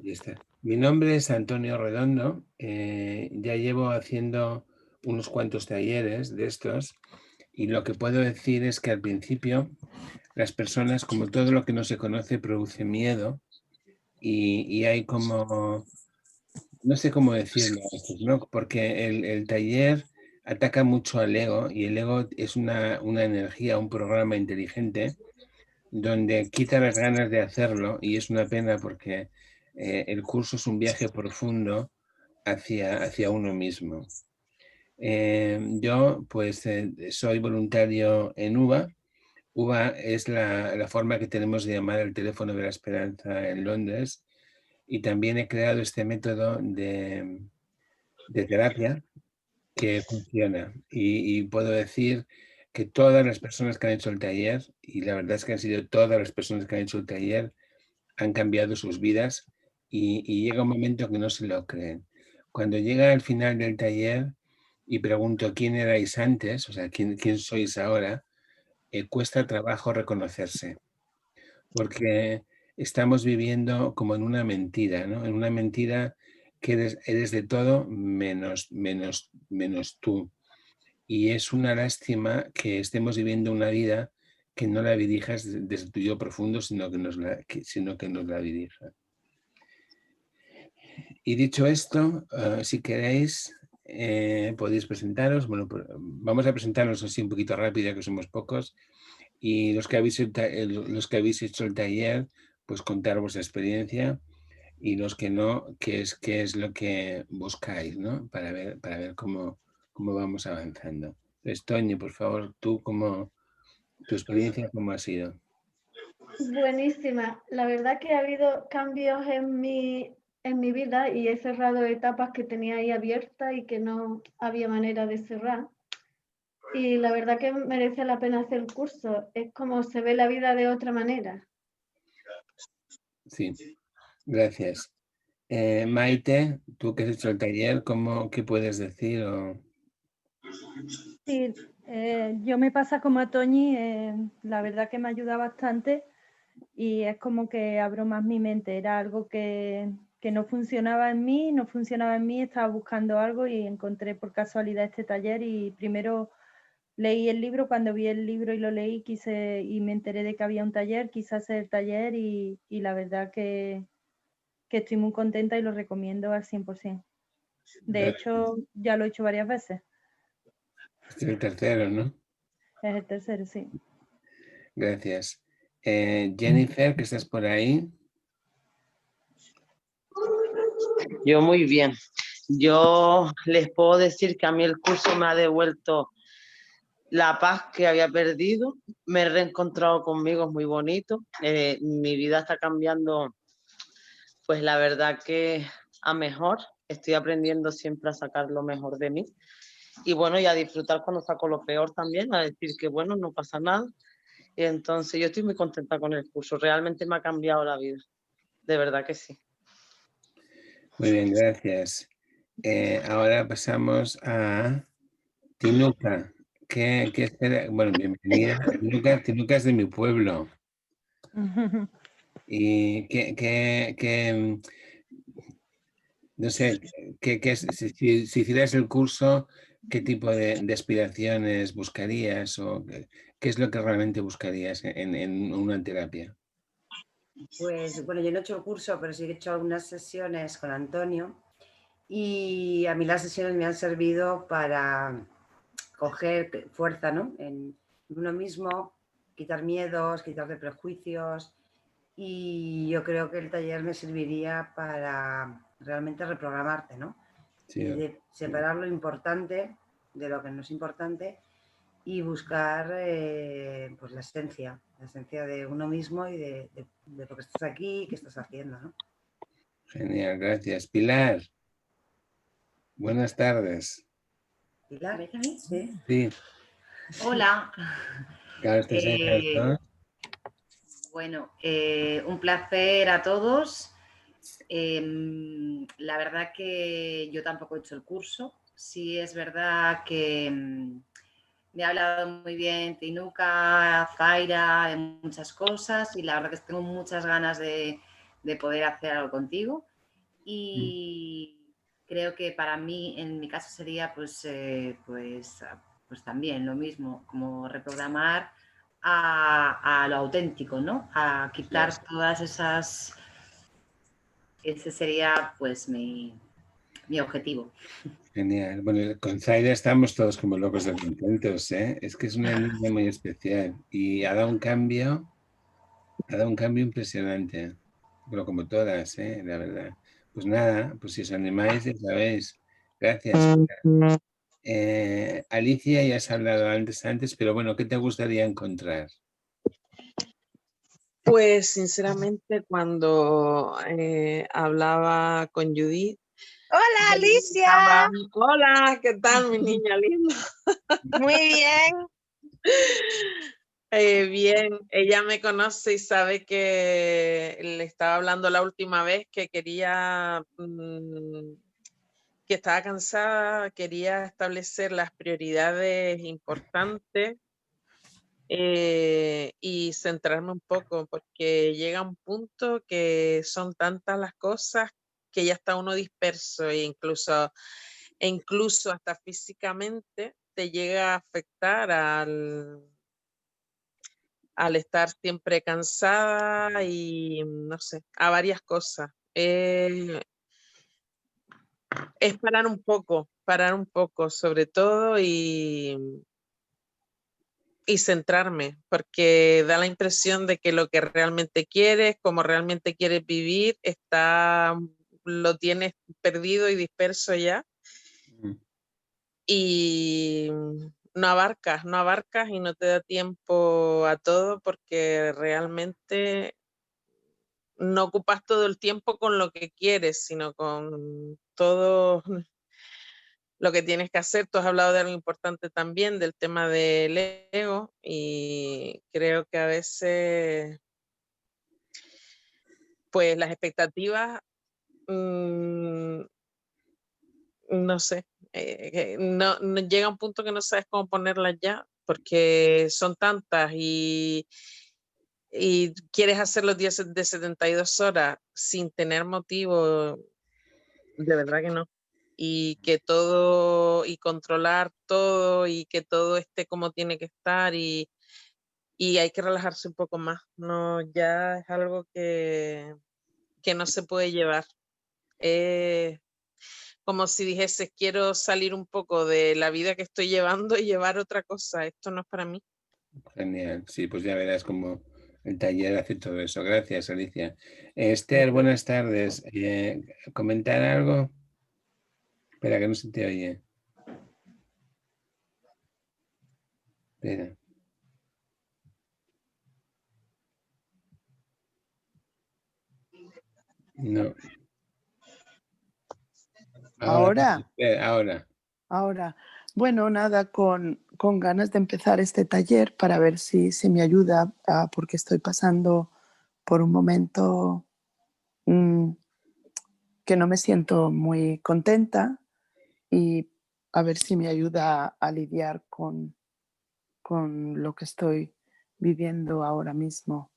Ya está. Mi nombre es Antonio Redondo. Ya llevo haciendo unos cuantos talleres de estos y lo que puedo decir es que al principio las personas, como todo lo que no se conoce, produce miedo y hay como, no sé cómo decirlo, a veces, ¿no? Porque el taller ataca mucho al ego y el ego es una energía, un programa inteligente donde quita las ganas de hacerlo y es una pena porque el curso es un viaje profundo hacia uno mismo. Yo pues soy voluntario en UVA. UVA es la forma que tenemos de llamar al teléfono de la esperanza en Londres y también he creado este método de terapia que funciona y puedo decir que todas las personas que han hecho el taller, y la verdad es que han sido todas las personas que han hecho el taller, han cambiado sus vidas y llega un momento que no se lo creen. Cuando llega al final del taller y pregunto quién erais antes, o sea, quién sois ahora, cuesta trabajo reconocerse, porque estamos viviendo como en una mentira, ¿no? En una mentira que eres de todo menos tú. Y es una lástima que estemos viviendo una vida que no la dirijas desde tu yo profundo, sino que nos la dirija. Y dicho esto, si queréis, podéis presentaros. Bueno, vamos a presentarnos así un poquito rápido, ya que somos pocos. Y los que habéis hecho el taller, pues contar vuestra experiencia. Y los que no, qué es lo que buscáis, ¿no? Para ver cómo vamos avanzando. Entonces, Toñi, por favor, tu experiencia, ¿cómo ha sido? Buenísima. La verdad que ha habido cambios en mi vida y he cerrado etapas que tenía ahí abiertas y que no había manera de cerrar. Y la verdad que merece la pena hacer el curso. Es como se ve la vida de otra manera. Sí, gracias. Maite, tú que has hecho el taller, ¿qué puedes decir? Sí, yo me pasa como a Toñi, la verdad que me ayuda bastante y es como que abro más mi mente. Era algo que no funcionaba en mí, estaba buscando algo y encontré por casualidad este taller y primero leí el libro, cuando vi el libro y lo leí y me enteré de que había un taller, quise hacer el taller y la verdad que estoy muy contenta y lo recomiendo al 100%. De hecho, ya lo he hecho varias veces. Este es el tercero, ¿no? Es el tercero, sí. Gracias. Jennifer, que estás por ahí. Yo muy bien. Yo les puedo decir que a mí el curso me ha devuelto la paz que había perdido. Me he reencontrado conmigo, es muy bonito. Mi vida está cambiando, pues la verdad que a mejor. Estoy aprendiendo siempre a sacar lo mejor de mí. Y bueno, y a disfrutar cuando saco lo peor también, a decir que bueno, no pasa nada. Y entonces yo estoy muy contenta con el curso. Realmente me ha cambiado la vida. De verdad que sí. Muy bien, gracias. Ahora pasamos a Tinuca. Bueno, bienvenida. Tinuca es de mi pueblo. Y no sé, si hicieras el curso, ¿qué tipo de aspiraciones buscarías o qué es lo que realmente buscarías en una terapia? Pues bueno, yo no he hecho el curso, pero sí he hecho algunas sesiones con Antonio y a mí las sesiones me han servido para coger fuerza, ¿no? En uno mismo, quitar miedos, quitar prejuicios y yo creo que el taller me serviría para realmente reprogramarte, ¿no? Sí, Y de separar lo importante de lo que no es importante y buscar pues la esencia de uno mismo y de lo que estás aquí y qué estás haciendo, ¿no? genial, gracias. Pilar, buenas tardes. Pilar, ¿Me ves a mí? sí. Sí, Hola. claro, estáis ahí las Eh, dos. bueno, un placer a todos. La verdad que yo tampoco he hecho el curso. Sí es verdad que me ha hablado muy bien Tinuca, Zaira, de muchas cosas y la verdad que tengo muchas ganas de poder hacer algo contigo. y creo que para mí, en mi caso sería pues también lo mismo, como reprogramar a lo auténtico, ¿no? A quitar todas esas... Ese sería pues mi objetivo. Genial. Bueno, con Zaira estamos todos como locos de contentos, ¿eh? Es que es una niña muy especial y ha dado un cambio impresionante. Pero como todas, ¿eh? La verdad. Pues nada, pues si os animáis, ya sabéis. Gracias. Alicia, ya has hablado antes, pero bueno, ¿qué te gustaría encontrar? Pues sinceramente cuando hablaba con Judith. Hola Alicia. Hola, ¿qué tal mi niña linda? Muy bien. Bien, ella me conoce y sabe que le estaba hablando la última vez que quería, que estaba cansada, quería establecer las prioridades importantes y centrarme un poco, porque llega un punto que son tantas las cosas que ya está uno disperso e incluso hasta físicamente te llega a afectar al estar siempre cansada y no sé, a varias cosas. Es parar un poco sobre todo y centrarme, porque da la impresión de que lo que realmente quieres, como realmente quieres vivir, lo tienes perdido y disperso ya. Y no abarcas y no te da tiempo a todo porque realmente no ocupas todo el tiempo con lo que quieres, sino con todo lo que tienes que hacer. Tú has hablado de algo importante también, del tema del ego, y creo que a veces pues las expectativas, no sé, no llega un punto que no sabes cómo ponerlas ya, porque son tantas y quieres hacer los días de 72 horas sin tener motivo, de verdad que no. Y que todo, y controlar todo, y que todo esté como tiene que estar, y hay que relajarse un poco más. No, ya es algo que no se puede llevar. Como si dijeses, quiero salir un poco de la vida que estoy llevando y llevar otra cosa. Esto no es para mí. Genial, sí, pues ya verás cómo el taller hace todo eso. Gracias, Alicia. Esther, buenas tardes. ¿Comentar algo? Espera, que no se te oye. Espera. No. Ahora. Ahora. Ahora. Bueno, nada, con ganas de empezar este taller para ver si me ayuda, porque estoy pasando por un momento que no me siento muy contenta, y a ver si me ayuda a lidiar con lo que estoy viviendo ahora mismo.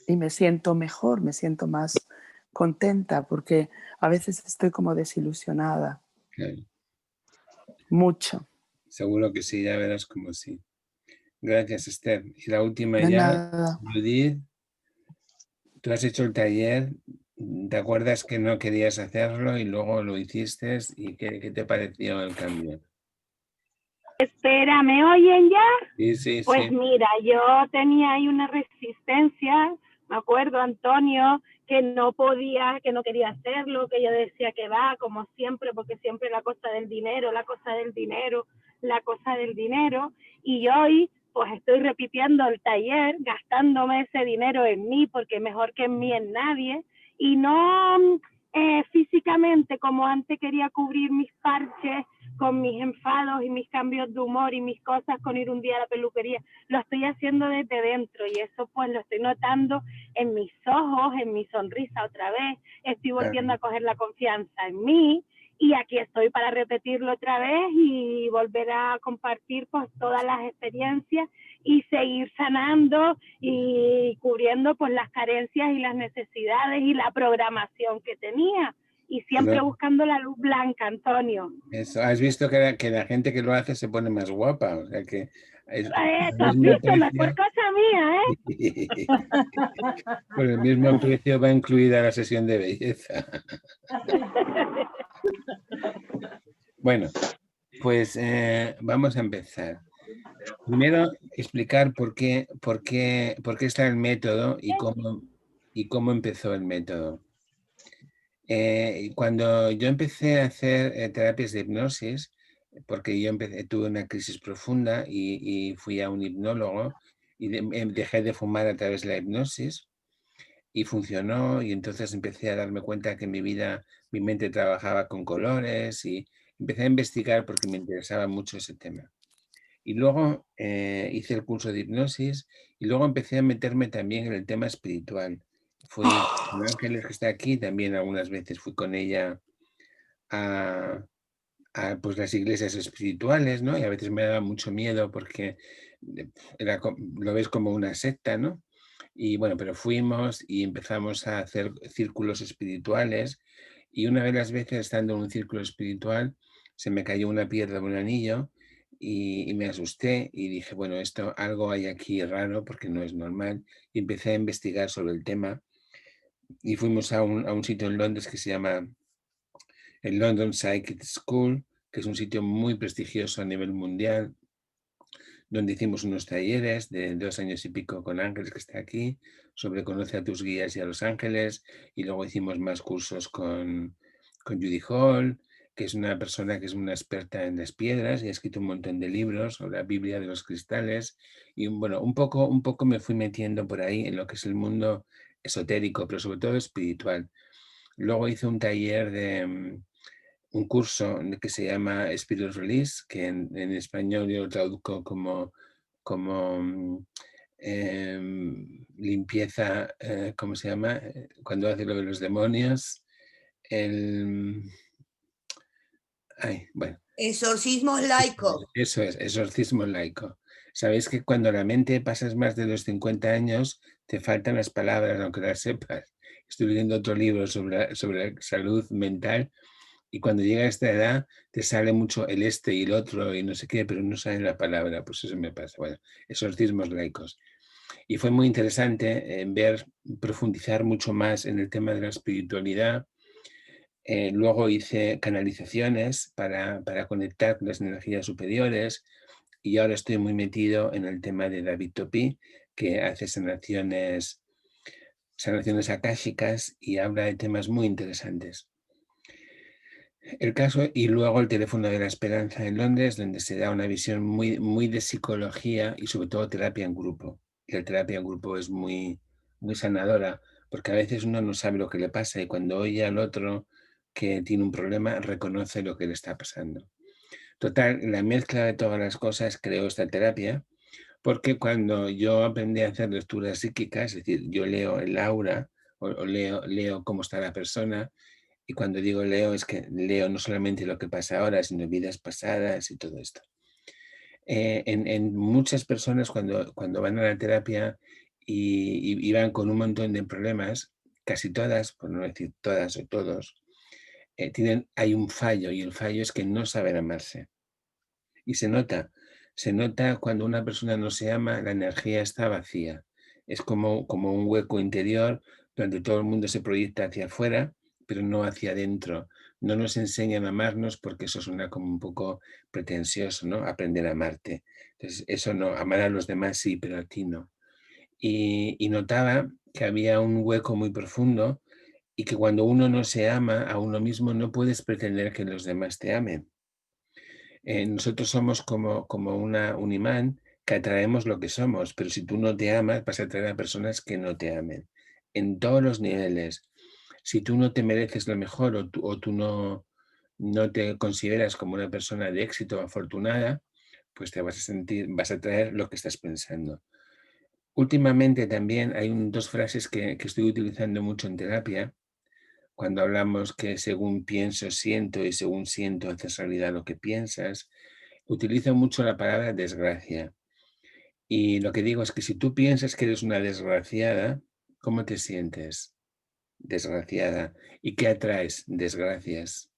Y me siento mejor, me siento más contenta, porque a veces estoy como desilusionada. Claro. Mucho. Seguro que sí, ya verás como sí. Gracias, Esther. Y la última De ya, nada. Judith, tú has hecho el taller, ¿te acuerdas que no querías hacerlo y luego lo hiciste? ¿Y qué te pareció el cambio? Espera, ¿me oyen ya? Sí. Pues mira, yo tenía ahí una resistencia, me acuerdo, Antonio, que no podía, que no quería hacerlo, que yo decía que va, como siempre, porque siempre la cosa del dinero, la cosa del dinero, la cosa del dinero, y hoy pues estoy repitiendo el taller, gastándome ese dinero en mí, porque mejor que en mí en nadie, y no físicamente como antes quería cubrir mis parches con mis enfados y mis cambios de humor y mis cosas con ir un día a la peluquería. Lo estoy haciendo desde dentro y eso pues lo estoy notando en mis ojos, en mi sonrisa otra vez. Estoy volviendo a coger la confianza en mí y aquí estoy para repetirlo otra vez y volver a compartir pues todas las experiencias y seguir sanando y cubriendo pues las carencias y las necesidades y la programación que tenía. Y siempre Pero buscando la luz blanca, Antonio. eso, has visto que la gente que lo hace se pone más guapa, o sea que es Tú has visto, no es por cosa mía, por el mismo precio va incluida la sesión de belleza. Bueno, pues vamos a empezar. Primero, explicar por qué está el método y cómo empezó el método. Cuando yo empecé a hacer terapias de hipnosis, porque yo tuve una crisis profunda y fui a un hipnólogo y dejé de fumar a través de la hipnosis y funcionó, y entonces empecé a darme cuenta que mi mente trabajaba con colores y empecé a investigar porque me interesaba mucho ese tema. Y luego hice el curso de hipnosis y luego empecé a meterme también en el tema espiritual. Fui con Ángeles, que está aquí, también algunas veces fui con ella a pues las iglesias espirituales, ¿no? Y a veces me daba mucho miedo porque lo ves como una secta, ¿no? Y bueno, pero fuimos y empezamos a hacer círculos espirituales, y una de las veces, estando en un círculo espiritual, se me cayó una piedra de un anillo y me asusté y dije, bueno, algo hay aquí raro porque no es normal, y empecé a investigar sobre el tema y fuimos a un sitio en Londres que se llama el London Psychic School, que es un sitio muy prestigioso a nivel mundial, donde hicimos unos talleres de 2 años y pico con Ángeles, que está aquí, sobre Conoce a tus guías y a los ángeles, y luego hicimos más cursos con Judy Hall, que es una persona que es una experta en las piedras y ha escrito un montón de libros sobre la Biblia de los cristales, y bueno, un poco me fui metiendo por ahí en lo que es el mundo esotérico, pero sobre todo espiritual. Luego hice un taller un curso que se llama Spirit Release, que en español yo lo traduzco como limpieza, ¿cómo se llama? Cuando hace lo de los demonios. Bueno. Exorcismo laico. Eso es, exorcismo laico. Sabéis que cuando la mente pasas más de los 50 años, te faltan las palabras, aunque las sepas. Estoy leyendo otro libro sobre salud mental, y cuando llega a esta edad te sale mucho el y el otro y no sé qué, pero no sale la palabra. Pues eso me pasa. Bueno, exorcismos laicos. Y fue muy interesante profundizar mucho más en el tema de la espiritualidad. Luego hice canalizaciones para conectar con las energías superiores, y ahora estoy muy metido en el tema de David Topí, que hace sanaciones akáshicas y habla de temas muy interesantes. El caso, y luego el Teléfono de la Esperanza en Londres, donde se da una visión muy de psicología y sobre todo terapia en grupo. Y la terapia en grupo es muy sanadora, porque a veces uno no sabe lo que le pasa, y cuando oye al otro que tiene un problema, reconoce lo que le está pasando. Total, la mezcla de todas las cosas creó esta terapia, porque cuando yo aprendí a hacer lecturas psíquicas, es decir, yo leo el aura o leo cómo está la persona. Y cuando digo leo, es que leo no solamente lo que pasa ahora, sino vidas pasadas y todo esto. En muchas personas cuando van a la terapia y van con un montón de problemas, casi todas, por no decir todas o todos, hay un fallo, y el fallo es que no saben amarse. Y se nota cuando una persona no se ama, la energía está vacía. Es como un hueco interior donde todo el mundo se proyecta hacia afuera, pero no hacia adentro. No nos enseñan a amarnos porque eso suena como un poco pretencioso, ¿no? Aprender a amarte. Entonces, eso no, amar a los demás sí, pero a ti no. Y notaba que había un hueco muy profundo, y que cuando uno no se ama a uno mismo, no puedes pretender que los demás te amen. Nosotros somos como un imán que atraemos lo que somos, pero si tú no te amas, vas a atraer a personas que no te amen, en todos los niveles. Si tú no te mereces lo mejor, o tú no te consideras como una persona de éxito o afortunada, pues te vas a traer lo que estás pensando. Últimamente también hay 2 frases que estoy utilizando mucho en terapia, cuando hablamos que según pienso, siento, y según siento, haces realidad lo que piensas. Utilizo mucho la palabra desgracia. Y lo que digo es que si tú piensas que eres una desgraciada, ¿cómo te sientes? Desgraciada. ¿Y qué atraes? Desgracias.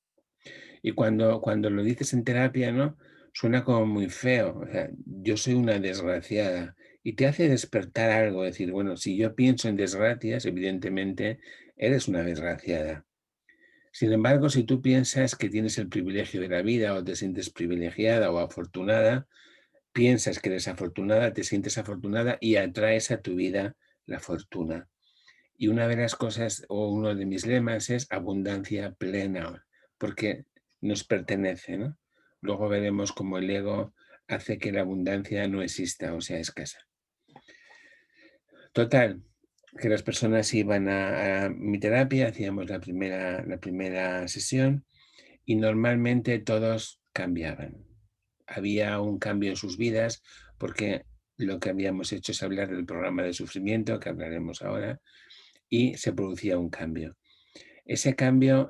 Y cuando lo dices en terapia, ¿no? Suena como muy feo. O sea, yo soy una desgraciada. Y te hace despertar algo, decir, bueno, si yo pienso en desgracias, evidentemente eres una desgraciada. Sin embargo, si tú piensas que tienes el privilegio de la vida o te sientes privilegiada o afortunada, piensas que eres afortunada, te sientes afortunada y atraes a tu vida la fortuna. Y una de las cosas, o uno de mis lemas es abundancia plena, porque nos pertenece, ¿no? Luego veremos cómo el ego hace que la abundancia no exista o sea escasa. Total, que las personas iban a mi terapia, hacíamos la primera sesión y normalmente todos cambiaban. Había un cambio en sus vidas porque lo que habíamos hecho es hablar del programa de sufrimiento, que hablaremos ahora, y se producía un cambio. Ese cambio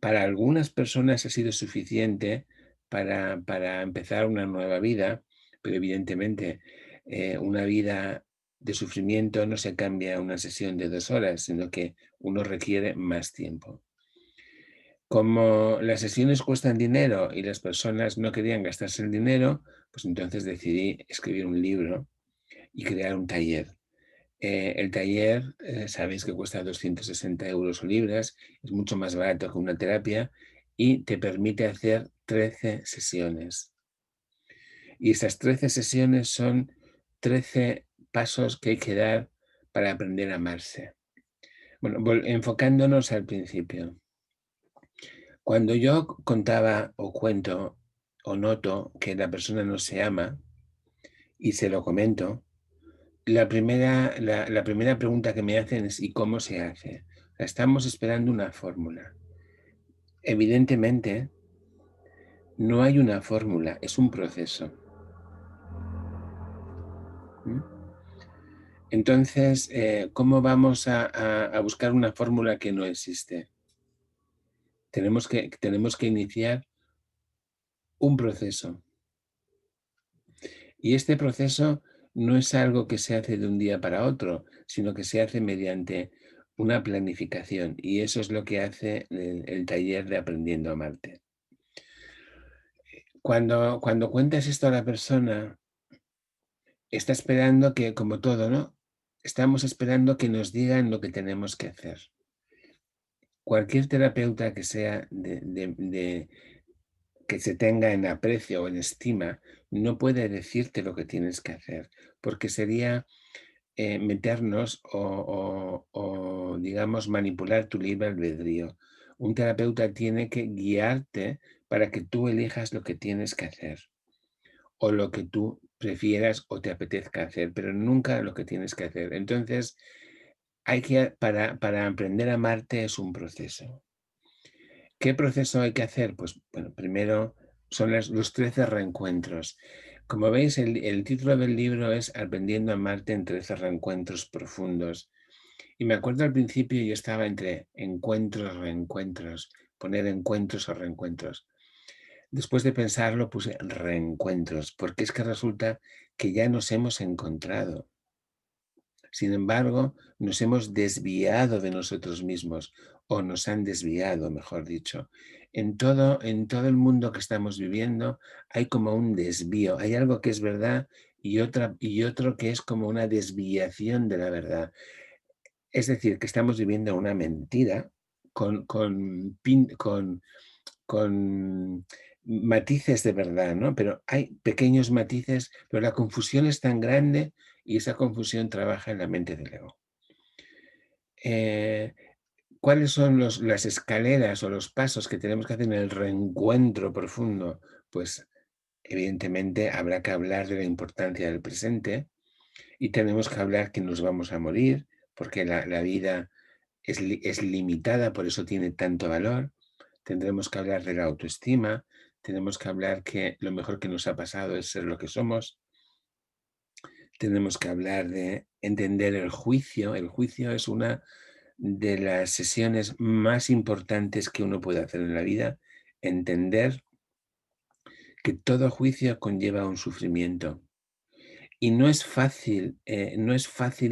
para algunas personas ha sido suficiente para empezar una nueva vida, pero evidentemente una vida de sufrimiento no se cambia en una sesión de 2 horas, sino que uno requiere más tiempo. Como las sesiones cuestan dinero y las personas no querían gastarse el dinero, pues entonces decidí escribir un libro y crear un taller. El taller, sabéis que cuesta 260 euros o libras, es mucho más barato que una terapia y te permite hacer 13 sesiones. Y esas 13 sesiones son 13 pasos que hay que dar para aprender a amarse. Bueno, enfocándonos al principio. Cuando yo contaba o cuento o noto que la persona no se ama y se lo comento, la primera pregunta que me hacen es ¿y cómo se hace? Estamos esperando una fórmula. Evidentemente, no hay una fórmula, es un proceso. Entonces, ¿cómo vamos a buscar una fórmula que no existe? Tenemos que iniciar un proceso. Y este proceso no es algo que se hace de un día para otro, sino que se hace mediante una planificación. Y eso es lo que hace el taller de Aprendiendo a Amarte. Cuando cuentas esto a la persona, está esperando que, como todo, ¿no? Estamos esperando que nos digan lo que tenemos que hacer. Cualquier terapeuta que sea que se tenga en aprecio o en estima, no puede decirte lo que tienes que hacer, porque sería meternos o, digamos, manipular tu libre albedrío. Un terapeuta tiene que guiarte para que tú elijas lo que tienes que hacer o lo que tú prefieras o te apetezca hacer, pero nunca lo que tienes que hacer. Entonces, para aprender a amarte es un proceso. ¿Qué proceso hay que hacer? Pues bueno, primero son los 13 reencuentros. Como veis, el título del libro es Aprendiendo a Amarte en 13 reencuentros profundos. Y me acuerdo al principio yo estaba entre encuentros, reencuentros, poner encuentros o reencuentros. Después de pensarlo puse reencuentros, porque es que resulta que ya nos hemos encontrado. Sin embargo, nos hemos desviado de nosotros mismos, o nos han desviado, mejor dicho. En todo el mundo que estamos viviendo hay como un desvío, hay algo que es verdad y otro que es como una desviación de la verdad. Es decir, que estamos viviendo una mentira con matices de verdad, ¿no? Pero hay pequeños matices, pero la confusión es tan grande y esa confusión trabaja en la mente del ego. ¿Cuáles son las escaleras o los pasos que tenemos que hacer en el reencuentro profundo? Pues evidentemente habrá que hablar de la importancia del presente y tenemos que hablar que nos vamos a morir, porque la vida es limitada, por eso tiene tanto valor. Tendremos que hablar de la autoestima, tenemos que hablar que lo mejor que nos ha pasado es ser lo que somos. Tenemos que hablar de entender el juicio. El juicio es una de las sesiones más importantes que uno puede hacer en la vida. Entender que todo juicio conlleva un sufrimiento Y no es fácil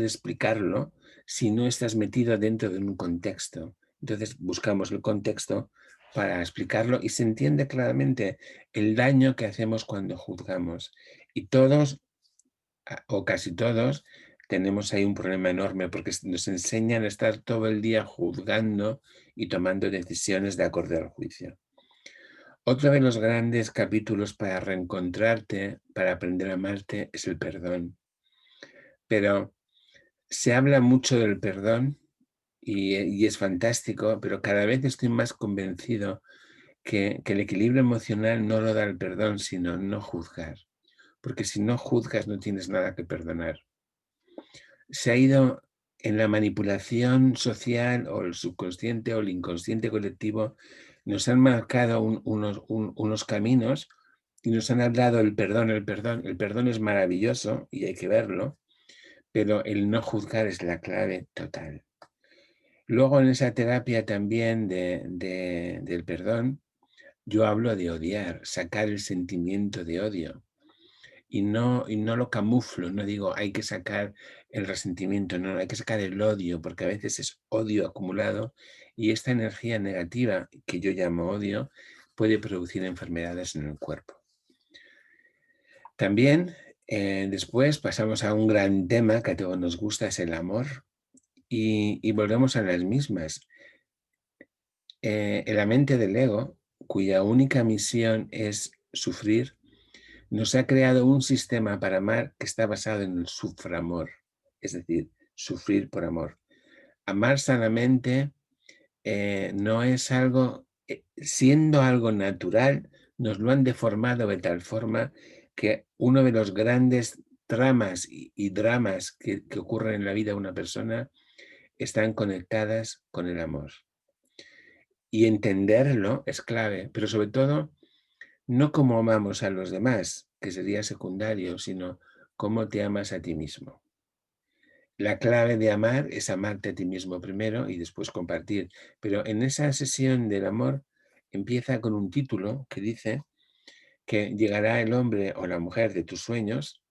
explicarlo si no estás metido dentro de un contexto. Entonces buscamos el contexto para explicarlo y se entiende claramente el daño que hacemos cuando juzgamos. Y todos, o casi todos, tenemos ahí un problema enorme porque nos enseñan a estar todo el día juzgando y tomando decisiones de acuerdo al juicio. Otro de los grandes capítulos para reencontrarte, para aprender a amarte, es el perdón. Pero se habla mucho del perdón y es fantástico, pero cada vez estoy más convencido que el equilibrio emocional no lo da el perdón, sino no juzgar. Porque si no juzgas no tienes nada que perdonar. Se ha ido en la manipulación social o el subconsciente o el inconsciente colectivo, nos han marcado unos caminos y nos han hablado el perdón. El perdón es maravilloso y hay que verlo, pero el no juzgar es la clave total. Luego en esa terapia también del perdón, yo hablo de odiar, sacar el sentimiento de odio. Y no lo camuflo, no digo hay que sacar el resentimiento, no, hay que sacar el odio, porque a veces es odio acumulado y esta energía negativa, que yo llamo odio, puede producir enfermedades en el cuerpo. También después pasamos a un gran tema que a todos nos gusta, es el amor, y volvemos a las mismas. La mente del ego, cuya única misión es sufrir, nos ha creado un sistema para amar que está basado en el suframor, es decir, sufrir por amor. Amar sanamente no es algo, siendo algo natural, nos lo han deformado de tal forma que uno de los grandes tramas y dramas que ocurren en la vida de una persona están conectadas con el amor. Y entenderlo es clave, pero sobre todo, no cómo amamos a los demás, que sería secundario, sino cómo te amas a ti mismo. La clave de amar es amarte a ti mismo primero y después compartir. Pero en esa sesión del amor empieza con un título que dice que llegará el hombre o la mujer de tus sueños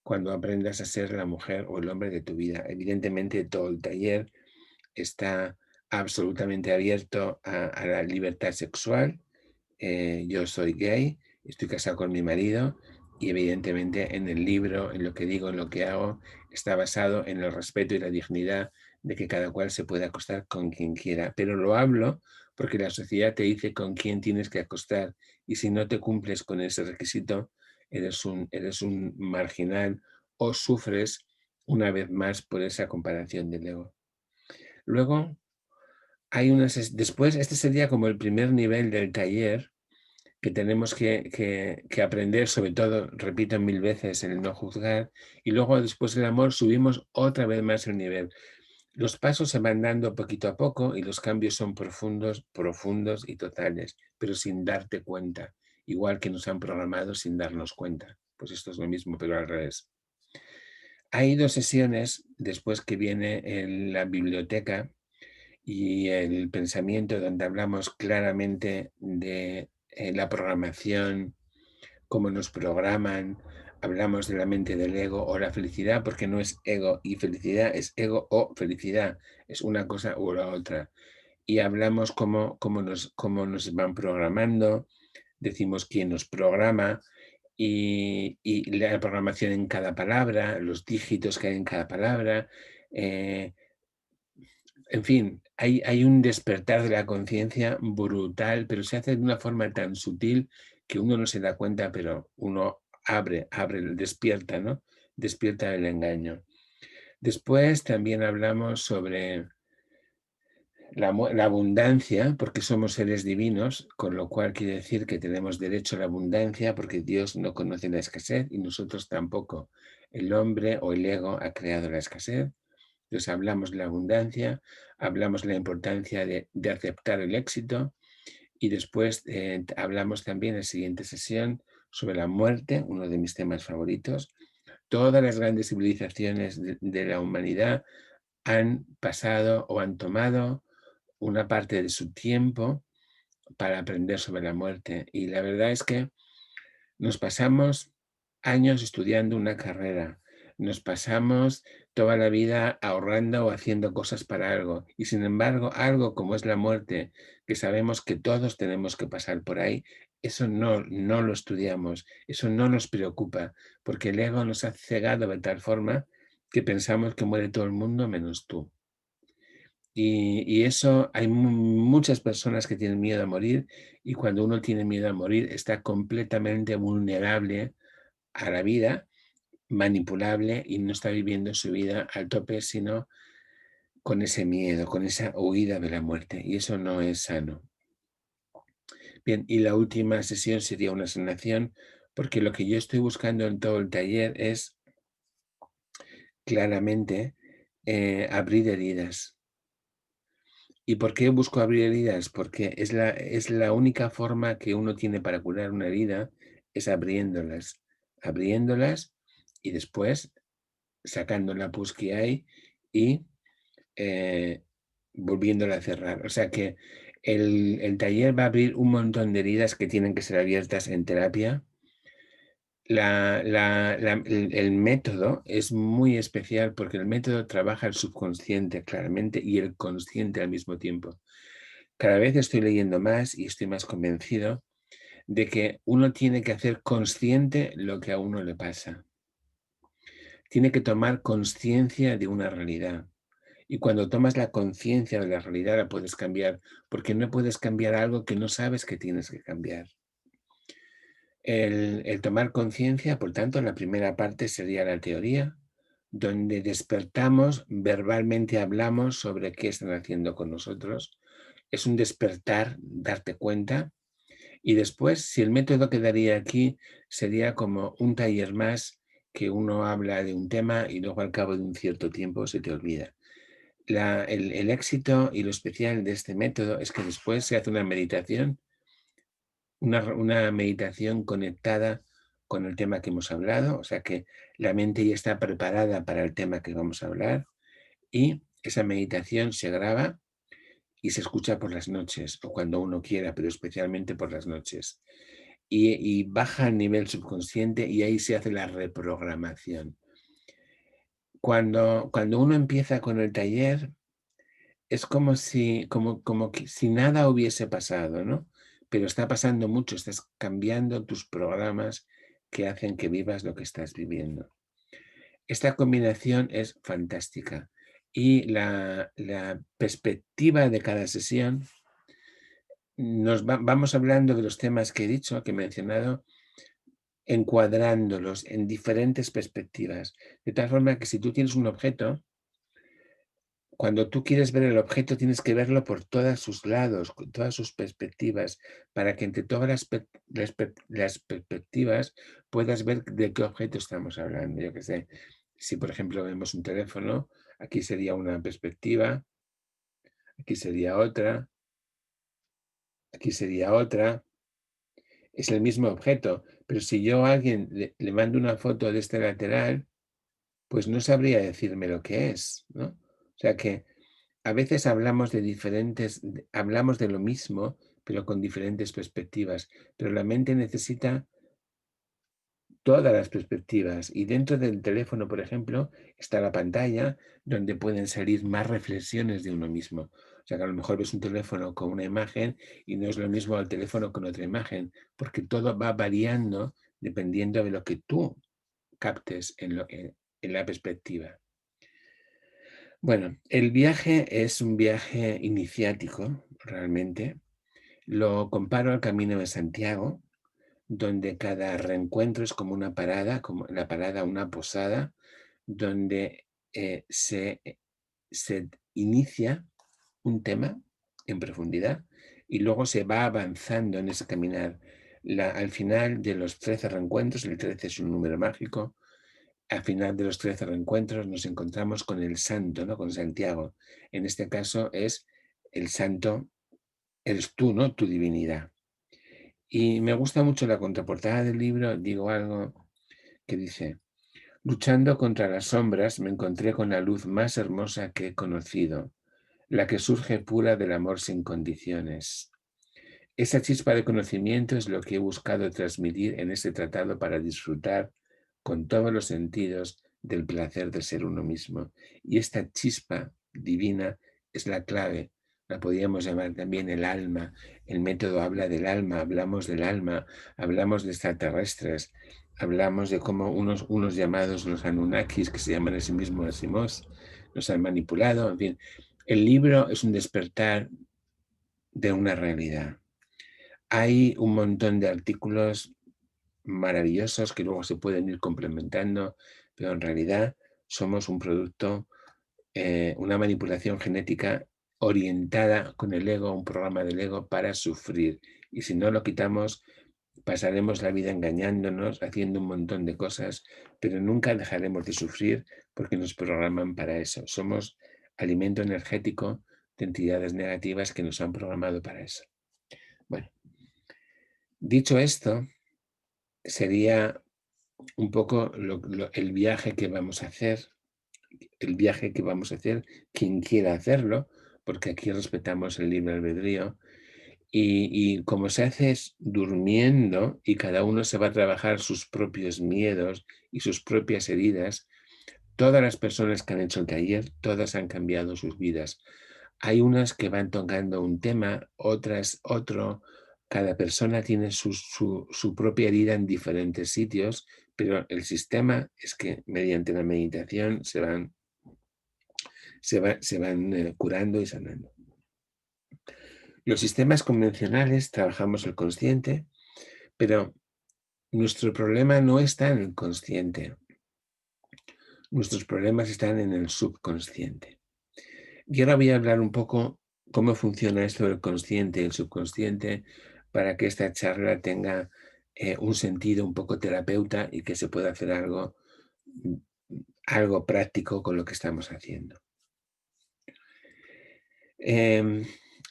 cuando aprendas a ser la mujer o el hombre de tu vida. Evidentemente todo el taller está absolutamente abierto a la libertad sexual. Yo soy gay, estoy casado con mi marido y evidentemente en el libro, en lo que digo, en lo que hago, está basado en el respeto y la dignidad de que cada cual se pueda acostar con quien quiera. Pero lo hablo porque la sociedad te dice con quién tienes que acostar y si no te cumples con ese requisito, eres un marginal o sufres una vez más por esa comparación del ego. Luego, después, este sería como el primer nivel del taller que tenemos que aprender, sobre todo, repito 1000 veces, en el no juzgar, y luego después del amor subimos otra vez más el nivel. Los pasos se van dando poquito a poco y los cambios son profundos y totales, pero sin darte cuenta, igual que nos han programado sin darnos cuenta. Pues esto es lo mismo, pero al revés. Hay 2 sesiones después que viene en la biblioteca y el pensamiento, donde hablamos claramente de la programación, cómo nos programan, hablamos de la mente del ego o la felicidad, porque no es ego y felicidad, es ego o felicidad, es una cosa u la otra. Y hablamos cómo nos van programando, decimos quién nos programa y la programación en cada palabra, los dígitos que hay en cada palabra. En fin, hay un despertar de la conciencia brutal, pero se hace de una forma tan sutil que uno no se da cuenta, pero uno abre, despierta, ¿no? Despierta el engaño. Después también hablamos sobre la abundancia, porque somos seres divinos, con lo cual quiere decir que tenemos derecho a la abundancia, porque Dios no conoce la escasez y nosotros tampoco. El hombre o el ego ha creado la escasez. Entonces hablamos de la abundancia, hablamos de la importancia de aceptar el éxito y después hablamos también en la siguiente sesión sobre la muerte, uno de mis temas favoritos. Todas las grandes civilizaciones de la humanidad han pasado o han tomado una parte de su tiempo para aprender sobre la muerte. Y la verdad es que nos pasamos años estudiando una carrera, Nos pasamos toda la vida ahorrando o haciendo cosas para algo. Y sin embargo, algo como es la muerte, que sabemos que todos tenemos que pasar por ahí, eso no lo estudiamos, eso no nos preocupa, porque el ego nos ha cegado de tal forma que pensamos que muere todo el mundo menos tú. Y eso, hay muchas personas que tienen miedo a morir, y cuando uno tiene miedo a morir está completamente vulnerable a la vida, manipulable, y no está viviendo su vida al tope, sino con ese miedo, con esa huida de la muerte, y eso no es sano. Bien, y la última sesión sería una sanación, porque lo que yo estoy buscando en todo el taller es claramente abrir heridas. ¿Y por qué busco abrir heridas? Porque es la única forma que uno tiene para curar una herida, es abriéndolas y después sacando la pus que hay y volviéndola a cerrar. O sea que el taller va a abrir un montón de heridas que tienen que ser abiertas en terapia. El método es muy especial porque el método trabaja el subconsciente claramente y el consciente al mismo tiempo. Cada vez estoy leyendo más y estoy más convencido de que uno tiene que hacer consciente lo que a uno le pasa. Tiene que tomar conciencia de una realidad. Y cuando tomas la conciencia de la realidad la puedes cambiar, porque no puedes cambiar algo que no sabes que tienes que cambiar. El tomar conciencia, por tanto, la primera parte sería la teoría, donde despertamos, verbalmente hablamos sobre qué están haciendo con nosotros. Es un despertar, darte cuenta. Y después, si el método quedaría aquí, sería como un taller más que uno habla de un tema y luego al cabo de un cierto tiempo se te olvida. El éxito y lo especial de este método es que después se hace una meditación, una meditación conectada con el tema que hemos hablado, o sea que la mente ya está preparada para el tema que vamos a hablar, y esa meditación se graba y se escucha por las noches o cuando uno quiera, pero especialmente por las noches. Y baja al nivel subconsciente y ahí se hace la reprogramación. Cuando uno empieza con el taller, es como si nada hubiese pasado, ¿no? Pero está pasando mucho, estás cambiando tus programas que hacen que vivas lo que estás viviendo. Esta combinación es fantástica y la perspectiva de cada sesión, vamos hablando de los temas que he dicho, que he mencionado, encuadrándolos en diferentes perspectivas, de tal forma que si tú tienes un objeto, cuando tú quieres ver el objeto tienes que verlo por todos sus lados, con todas sus perspectivas, para que entre todas las perspectivas puedas ver de qué objeto estamos hablando. Yo qué sé, si por ejemplo vemos un teléfono, aquí sería una perspectiva, aquí sería otra, aquí sería otra. Es el mismo objeto, pero si yo a alguien le mando una foto de este lateral, pues no sabría decirme lo que es, ¿no? O sea que a veces hablamos hablamos de lo mismo, pero con diferentes perspectivas. Pero la mente necesita todas las perspectivas. Y dentro del teléfono, por ejemplo, está la pantalla donde pueden salir más reflexiones de uno mismo. O sea que a lo mejor ves un teléfono con una imagen y no es lo mismo al teléfono con otra imagen, porque todo va variando dependiendo de lo que tú captes en la perspectiva. Bueno, el viaje es un viaje iniciático, realmente. Lo comparo al Camino de Santiago, donde cada reencuentro es como una parada, como la parada una posada, donde se inicia un tema en profundidad y luego se va avanzando en ese caminar. Al final de los 13 reencuentros, el 13 es un número mágico, al final de los 13 reencuentros nos encontramos con el santo, ¿no? Con Santiago. En este caso es el santo, eres tú, ¿no? Tu divinidad. Y me gusta mucho la contraportada del libro, digo algo que dice: luchando contra las sombras me encontré con la luz más hermosa que he conocido, la que surge pura del amor sin condiciones. Esa chispa de conocimiento es lo que he buscado transmitir en este tratado para disfrutar con todos los sentidos del placer de ser uno mismo. Y esta chispa divina es la clave. La podríamos llamar también el alma. El método habla del alma, hablamos del alma, hablamos de extraterrestres, hablamos de cómo unos llamados los Anunnakis, que se llaman a sí mismos Asimos, nos han manipulado. En fin, el libro es un despertar de una realidad. Hay un montón de artículos maravillosos que luego se pueden ir complementando, pero en realidad somos un producto, una manipulación genética orientada con el ego, un programa del ego para sufrir. Y si no lo quitamos, pasaremos la vida engañándonos, haciendo un montón de cosas, pero nunca dejaremos de sufrir porque nos programan para eso. Somos alimento energético de entidades negativas que nos han programado para eso. Bueno, dicho esto, sería un poco el viaje que vamos a hacer, quien quiera hacerlo, porque aquí respetamos el libre albedrío, y como se hace es durmiendo y cada uno se va a trabajar sus propios miedos y sus propias heridas. Todas las personas que han hecho el taller, todas han cambiado sus vidas. Hay unas que van tocando un tema, otras otro. Cada persona tiene su propia herida en diferentes sitios, pero el sistema es que mediante la meditación se van curando y sanando. Los sistemas convencionales trabajamos el consciente, pero nuestro problema no está en el consciente. Nuestros problemas están en el subconsciente. Y ahora voy a hablar un poco cómo funciona esto del consciente y el subconsciente para que esta charla tenga un sentido un poco terapeuta y que se pueda hacer algo práctico con lo que estamos haciendo.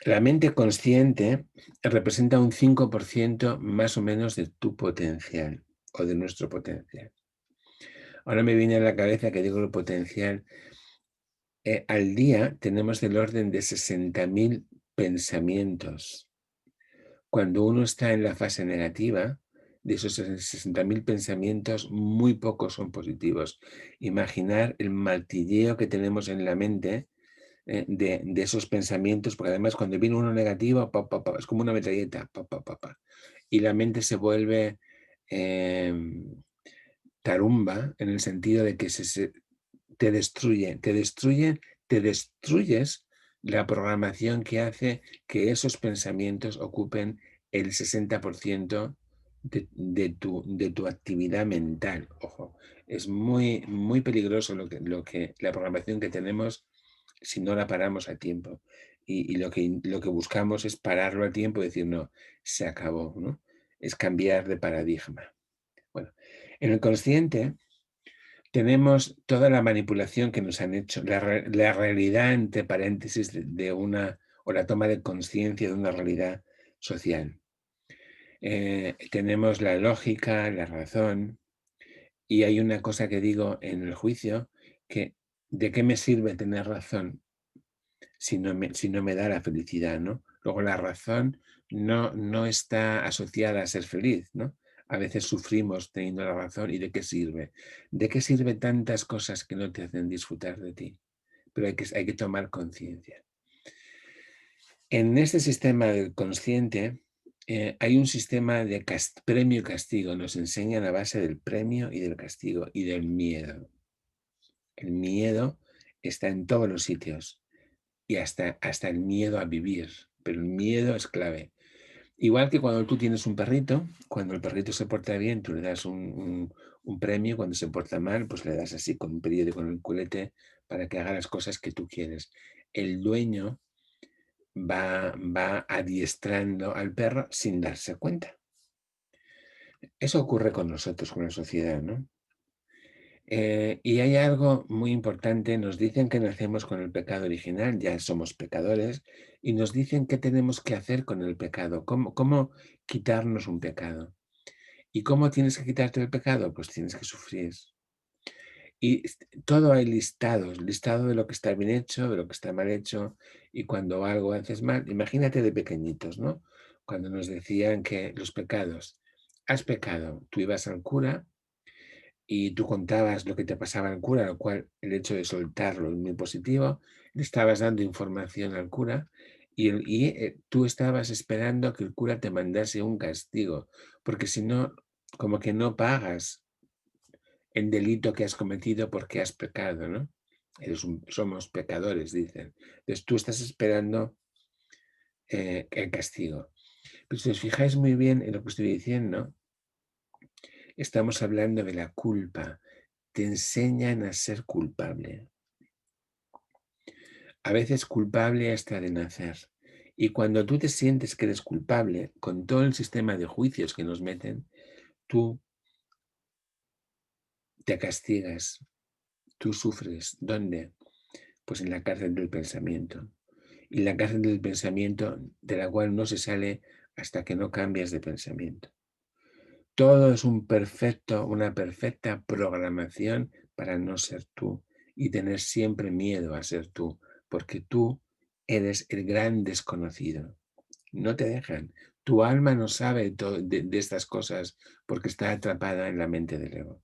La mente consciente representa un 5% más o menos de tu potencial o de nuestro potencial. Ahora me viene a la cabeza que digo el potencial. Al día tenemos del orden de 60.000 pensamientos. Cuando uno está en la fase negativa, de esos 60.000 pensamientos, muy pocos son positivos. Imaginar el martilleo que tenemos en la mente de esos pensamientos, porque además cuando viene uno negativo, es como una metralleta, y la mente se vuelve tarumba en el sentido de que te destruyes la programación que hace que esos pensamientos ocupen el 60% de tu actividad mental. Ojo, es muy, muy peligroso la programación que tenemos si no la paramos a tiempo. Y lo que buscamos es pararlo a tiempo y decir, no, se acabó, ¿no? Es cambiar de paradigma. Bueno, en el consciente tenemos toda la manipulación que nos han hecho, la realidad, entre paréntesis, o la toma de conciencia de una realidad social. Tenemos la lógica, la razón, y hay una cosa que digo en el juicio, que ¿de qué me sirve tener razón si no me da la felicidad, ¿no? Luego la razón no está asociada a ser feliz, ¿no? A veces sufrimos teniendo la razón. ¿Y de qué sirve? ¿De qué sirve tantas cosas que no te hacen disfrutar de ti? Pero hay que tomar conciencia. En este sistema del consciente hay un sistema de premio y castigo. Nos enseñan a base del premio y del castigo y del miedo. El miedo está en todos los sitios y hasta el miedo a vivir. Pero el miedo es clave. Igual que cuando tú tienes un perrito, cuando el perrito se porta bien, tú le das un premio, cuando se porta mal, pues le das así con un periódico en el culete para que haga las cosas que tú quieres. El dueño va adiestrando al perro sin darse cuenta. Eso ocurre con nosotros, con la sociedad, ¿no? Y hay algo muy importante, nos dicen que nacemos con el pecado original, ya somos pecadores, y nos dicen qué tenemos que hacer con el pecado, cómo quitarnos un pecado. ¿Y cómo tienes que quitarte el pecado? Pues tienes que sufrir. Y todo hay listados, listado de lo que está bien hecho, de lo que está mal hecho, y cuando algo haces mal, imagínate de pequeñitos, ¿no? Cuando nos decían que los pecados, has pecado, tú ibas al cura y tú contabas lo que te pasaba al cura, lo cual el hecho de soltarlo es muy positivo, le estabas dando información al cura y tú estabas esperando a que el cura te mandase un castigo, porque si no, como que no pagas el delito que has cometido porque has pecado, ¿no? Somos pecadores, dicen. Entonces tú estás esperando el castigo. Pero si os fijáis muy bien en lo que estoy diciendo, estamos hablando de la culpa. Te enseñan a ser culpable. A veces culpable hasta de nacer. Y cuando tú te sientes que eres culpable, con todo el sistema de juicios que nos meten, tú te castigas, tú sufres. ¿Dónde? Pues en la cárcel del pensamiento. Y la cárcel del pensamiento de la cual no se sale hasta que no cambias de pensamiento. Todo es una perfecta programación para no ser tú y tener siempre miedo a ser tú, porque tú eres el gran desconocido. No te dejan. Tu alma no sabe de estas cosas porque está atrapada en la mente del ego.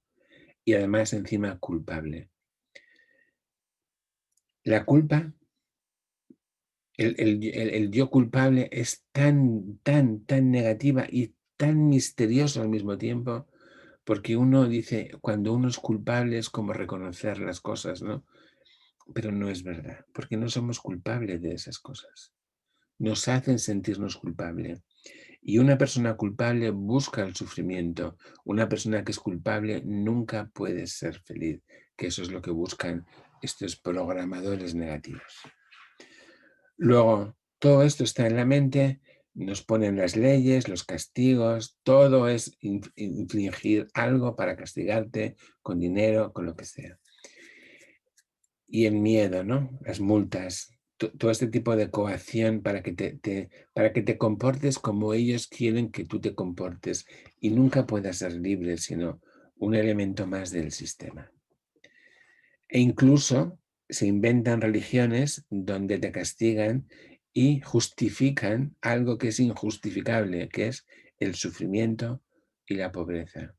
Y además encima culpable. La culpa, el yo culpable es tan negativa y tan misterioso al mismo tiempo, porque uno dice, cuando uno es culpable es como reconocer las cosas, ¿no? Pero no es verdad, porque no somos culpables de esas cosas. Nos hacen sentirnos culpables. Y una persona culpable busca el sufrimiento. Una persona que es culpable nunca puede ser feliz, que eso es lo que buscan estos programadores negativos. Luego, todo esto está en la mente, nos ponen las leyes, los castigos, todo es infligir algo para castigarte con dinero, con lo que sea. Y el miedo, ¿no? Las multas, todo este tipo de coacción para que te comportes como ellos quieren que tú te comportes y nunca puedas ser libre, sino un elemento más del sistema. E incluso se inventan religiones donde te castigan y justifican algo que es injustificable, que es el sufrimiento y la pobreza.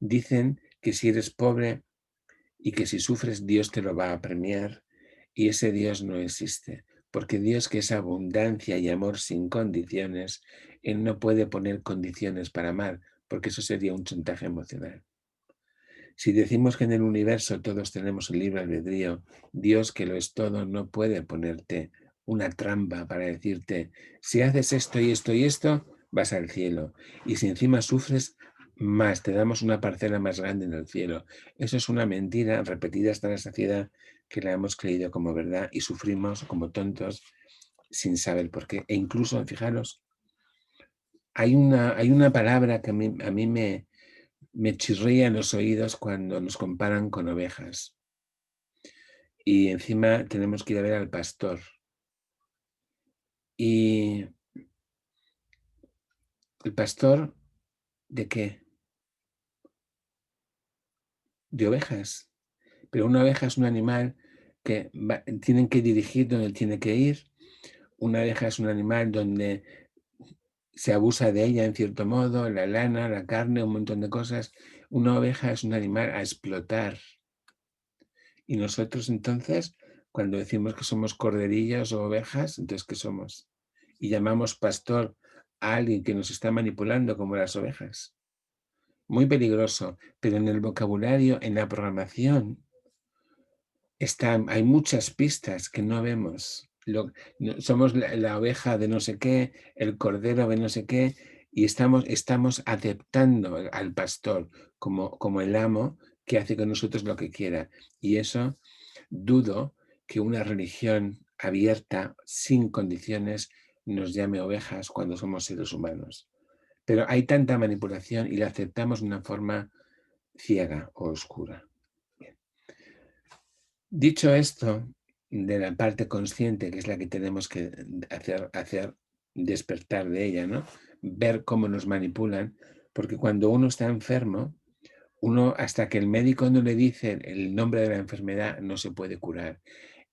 Dicen que si eres pobre y que si sufres, Dios te lo va a premiar, y ese Dios no existe, porque Dios, que es abundancia y amor sin condiciones, Él no puede poner condiciones para amar, porque eso sería un chantaje emocional. Si decimos que en el universo todos tenemos el libre albedrío, Dios, que lo es todo, no puede ponerte una trampa para decirte, si haces esto y esto y esto, vas al cielo. Y si encima sufres, más, te damos una parcela más grande en el cielo. Eso es una mentira repetida hasta la saciedad que la hemos creído como verdad y sufrimos como tontos sin saber por qué. E incluso, fijaros, hay una palabra que a mí me chirría en los oídos cuando nos comparan con ovejas. Y encima tenemos que ir a ver al pastor. ¿Y el pastor de qué? De ovejas. Pero una oveja es un animal que tienen que dirigir donde tiene que ir. Una oveja es un animal donde se abusa de ella en cierto modo, la lana, la carne, un montón de cosas. Una oveja es un animal a explotar. Y nosotros entonces, cuando decimos que somos corderillos o ovejas, entonces ¿qué somos? Y llamamos pastor a alguien que nos está manipulando como las ovejas. Muy peligroso, pero en el vocabulario, en la programación, hay muchas pistas que no vemos. Somos la oveja de no sé qué, el cordero de no sé qué, y estamos aceptando al pastor como el amo que hace con nosotros lo que quiera. Y eso, dudo que una religión abierta, sin condiciones, nos llame ovejas cuando somos seres humanos. Pero hay tanta manipulación y la aceptamos de una forma ciega o oscura. Bien. Dicho esto, de la parte consciente, que es la que tenemos que hacer despertar de ella, ¿no? Ver cómo nos manipulan, porque cuando uno está enfermo, uno, hasta que el médico no le dice el nombre de la enfermedad, no se puede curar.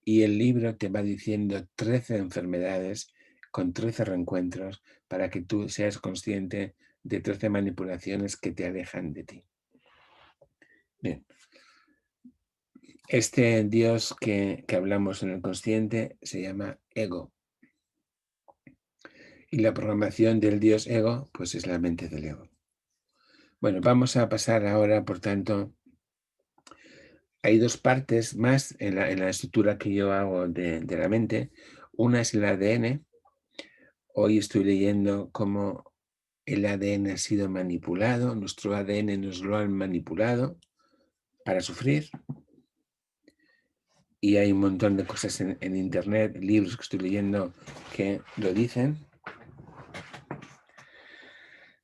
Y el libro te va diciendo 13 enfermedades con 13 reencuentros para que tú seas consciente de 13 manipulaciones que te alejan de ti. Bien. Este Dios que hablamos en el consciente se llama ego. Y la programación del Dios ego, pues es la mente del ego. Bueno, vamos a pasar ahora, por tanto, hay dos partes más en la estructura que yo hago de la mente. Una es el ADN. Hoy estoy leyendo cómo el ADN ha sido manipulado, nuestro ADN nos lo han manipulado para sufrir. Y hay un montón de cosas en internet, libros que estoy leyendo que lo dicen.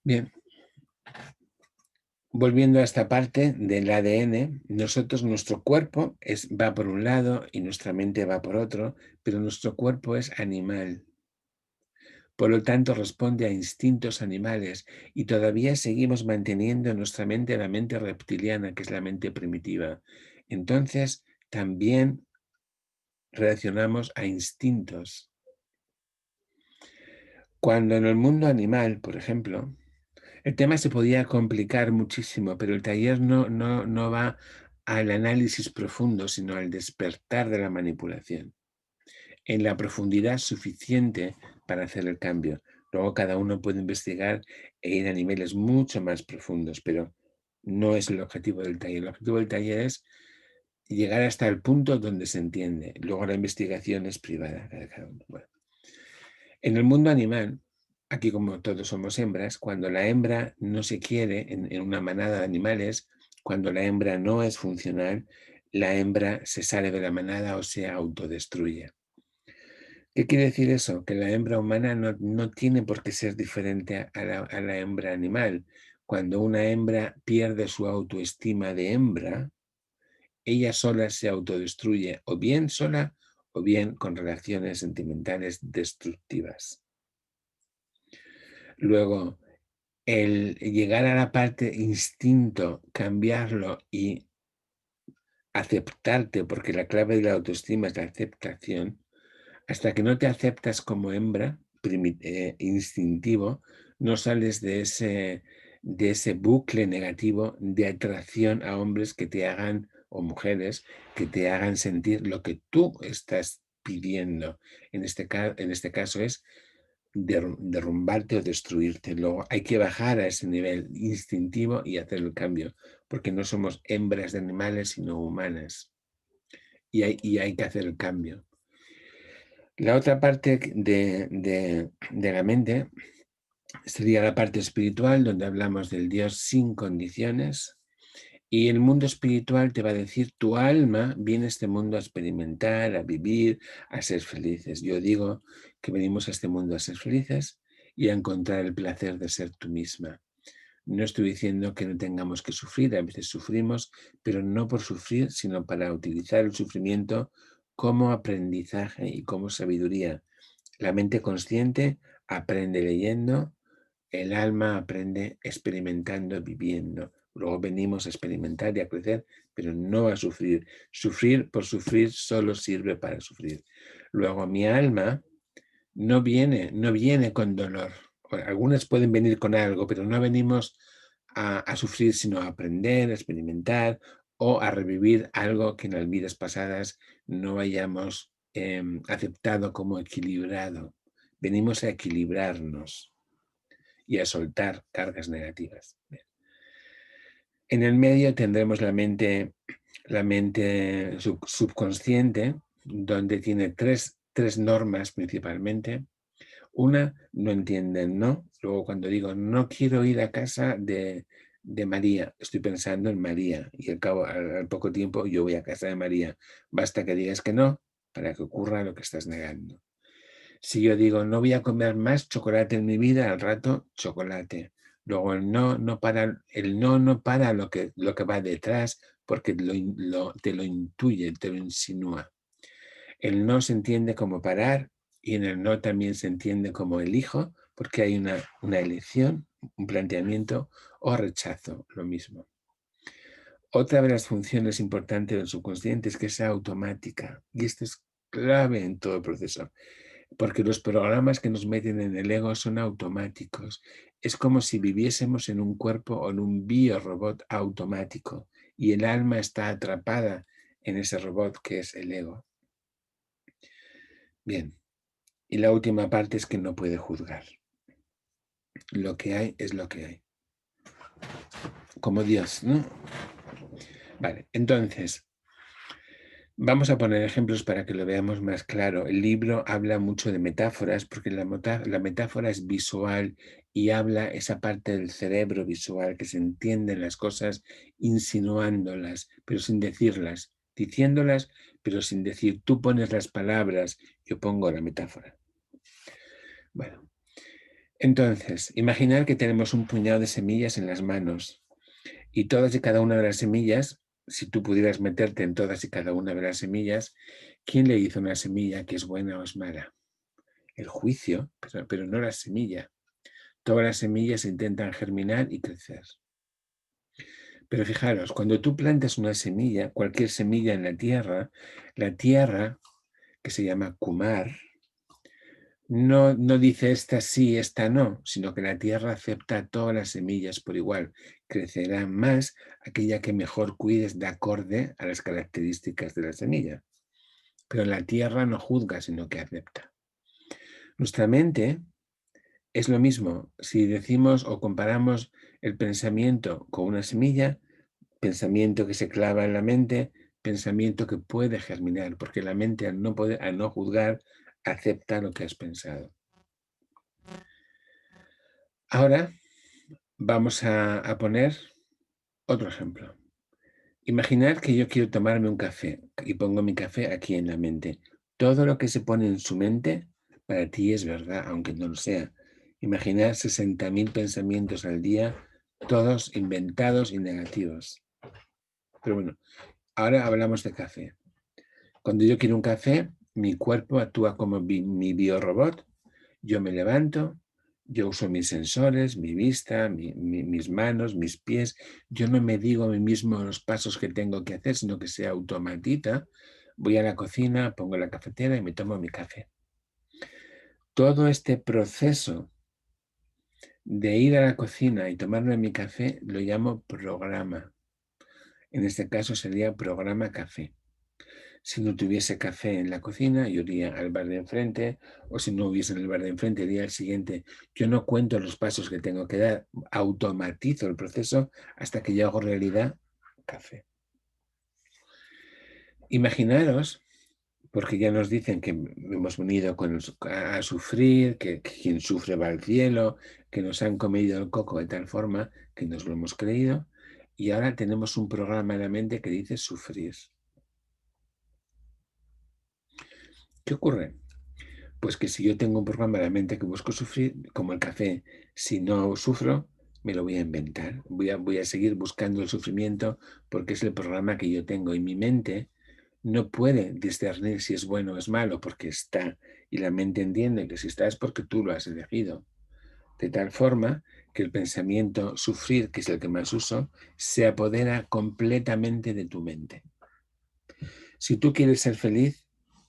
Bien. Volviendo a esta parte del ADN, nuestro cuerpo va por un lado y nuestra mente va por otro, pero nuestro cuerpo es animal. Por lo tanto, responde a instintos animales y todavía seguimos manteniendo en nuestra mente la mente reptiliana, que es la mente primitiva. Entonces, también reaccionamos a instintos. Cuando en el mundo animal, por ejemplo, el tema se podía complicar muchísimo, pero el taller no va al análisis profundo, sino al despertar de la manipulación, en la profundidad suficiente para hacer el cambio. Luego cada uno puede investigar e ir a niveles mucho más profundos, pero no es el objetivo del taller. El objetivo del taller es llegar hasta el punto donde se entiende. Luego la investigación es privada de cada uno. Bueno. En el mundo animal, aquí como todos somos hembras, cuando la hembra no se quiere en una manada de animales, cuando la hembra no es funcional, la hembra se sale de la manada o se autodestruye. ¿Qué quiere decir eso? Que la hembra humana no tiene por qué ser diferente a la hembra animal. Cuando una hembra pierde su autoestima de hembra, ella sola se autodestruye, o bien sola o bien con relaciones sentimentales destructivas. Luego, el llegar a la parte instinto, cambiarlo y aceptarte, porque la clave de la autoestima es la aceptación, hasta que no te aceptas como hembra, instintivo, no sales de ese bucle negativo de atracción a hombres que te hagan, o mujeres, que te hagan sentir lo que tú estás pidiendo. En este caso es derrumbarte o destruirte. Luego hay que bajar a ese nivel instintivo y hacer el cambio, porque no somos hembras de animales, sino humanas. Y hay que hacer el cambio. La otra parte de la mente sería la parte espiritual, donde hablamos del Dios sin condiciones. Y el mundo espiritual te va a decir, tu alma viene a este mundo a experimentar, a vivir, a ser felices. Yo digo que venimos a este mundo a ser felices y a encontrar el placer de ser tú misma. No estoy diciendo que no tengamos que sufrir, a veces sufrimos, pero no por sufrir, sino para utilizar el sufrimiento como aprendizaje y como sabiduría. La mente consciente aprende leyendo, el alma aprende experimentando, viviendo. Luego venimos a experimentar y a crecer, pero no a sufrir. Sufrir por sufrir solo sirve para sufrir. Luego mi alma no viene con dolor. Algunas pueden venir con algo, pero no venimos a sufrir, sino a aprender, a experimentar o a revivir algo que en las vidas pasadas no hayamos aceptado como equilibrado. Venimos a equilibrarnos y a soltar cargas negativas. Bien. En el medio tendremos la mente subconsciente, donde tiene tres normas principalmente. Una, no entienden, ¿no? Luego cuando digo, no quiero ir a casa de María, estoy pensando en María y al poco tiempo yo voy a casa de María. Basta que digas que no para que ocurra lo que estás negando. Si yo digo, no voy a comer más chocolate en mi vida, al rato, chocolate. Luego el no para lo que va detrás, porque te lo intuye, te lo insinúa. El no se entiende como parar y en el no también se entiende como elijo, porque hay una elección, un planteamiento o rechazo, lo mismo. Otra de las funciones importantes del subconsciente es que sea automática, y esto es clave en todo el proceso. Porque los programas que nos meten en el ego son automáticos. Es como si viviésemos en un cuerpo o en un biorobot automático. y el alma está atrapada en ese robot que es el ego. Bien, y la última parte es que no puede juzgar. Lo que hay es lo que hay. Como Dios, ¿no? Vale, entonces, vamos a poner ejemplos para que lo veamos más claro. El libro habla mucho de metáforas porque la metáfora es visual y habla esa parte del cerebro visual que se entienden las cosas insinuándolas, pero sin decirlas, diciéndolas, pero sin decir. Tú pones las palabras, yo pongo la metáfora. Bueno, entonces, imaginar que tenemos un puñado de semillas en las manos y todas y cada una de las semillas, si tú pudieras meterte en todas y cada una de las semillas, ¿quién le hizo una semilla que es buena o es mala? El juicio, pero no la semilla. Todas las semillas intentan germinar y crecer. Pero fijaros, cuando tú plantas una semilla, cualquier semilla en la tierra, que se llama Kumar, no dice esta sí, esta no, sino que la tierra acepta todas las semillas por igual. Crecerá más aquella que mejor cuides de acorde a las características de la semilla. Pero la tierra no juzga, sino que acepta. Nuestra mente es lo mismo. Si decimos o comparamos el pensamiento con una semilla, pensamiento que se clava en la mente, pensamiento que puede germinar, porque la mente al no juzgar, acepta lo que has pensado. Ahora vamos a poner otro ejemplo. Imaginar que yo quiero tomarme un café y pongo mi café aquí en la mente. Todo lo que se pone en su mente para ti es verdad, aunque no lo sea. Imaginar 60.000 pensamientos al día, todos inventados y negativos. Pero bueno, ahora hablamos de café. Cuando yo quiero un café, mi cuerpo actúa como mi biorobot. Yo me levanto, yo uso mis sensores, mi vista, mis manos, mis pies. Yo no me digo a mí mismo los pasos que tengo que hacer, sino que se automatiza. Voy a la cocina, pongo la cafetera y me tomo mi café. Todo este proceso de ir a la cocina y tomarme mi café lo llamo programa. En este caso sería programa café. Si no tuviese café en la cocina, yo iría al bar de enfrente, o si no hubiese en el bar de enfrente, iría al siguiente. Yo no cuento los pasos que tengo que dar, automatizo el proceso hasta que yo hago realidad café. Imaginaros, porque ya nos dicen que hemos venido a sufrir, que quien sufre va al cielo, que nos han comido el coco de tal forma que nos lo hemos creído, y ahora tenemos un programa en la mente que dice sufrir. ¿Qué ocurre? Pues que si yo tengo un programa en la mente que busco sufrir, como el café, si no sufro, me lo voy a inventar. Voy a seguir buscando el sufrimiento porque es el programa que yo tengo. Y mi mente no puede discernir si es bueno o es malo porque está. Y la mente entiende que si está es porque tú lo has elegido. De tal forma que el pensamiento sufrir, que es el que más uso, se apodera completamente de tu mente. Si tú quieres ser feliz,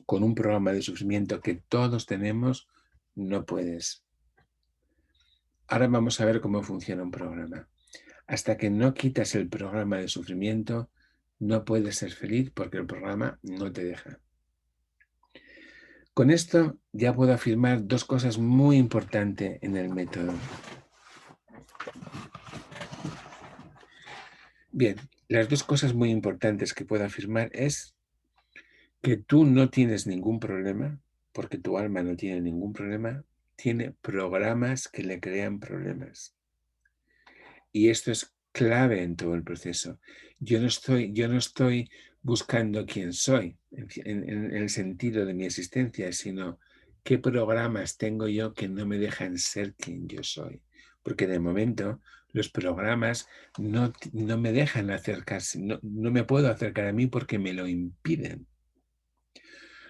con un programa de sufrimiento que todos tenemos, no puedes. Ahora vamos a ver cómo funciona un programa. Hasta que no quitas el programa de sufrimiento, no puedes ser feliz porque el programa no te deja. Con esto ya puedo afirmar dos cosas muy importantes en el método. Bien, las dos cosas muy importantes que puedo afirmar es que tú no tienes ningún problema, porque tu alma no tiene ningún problema, tiene programas que le crean problemas. Y esto es clave en todo el proceso. Yo no estoy buscando quién soy en el sentido de mi existencia, sino qué programas tengo yo que no me dejan ser quien yo soy. Porque de momento los programas no me dejan acercarse, no me puedo acercar a mí porque me lo impiden.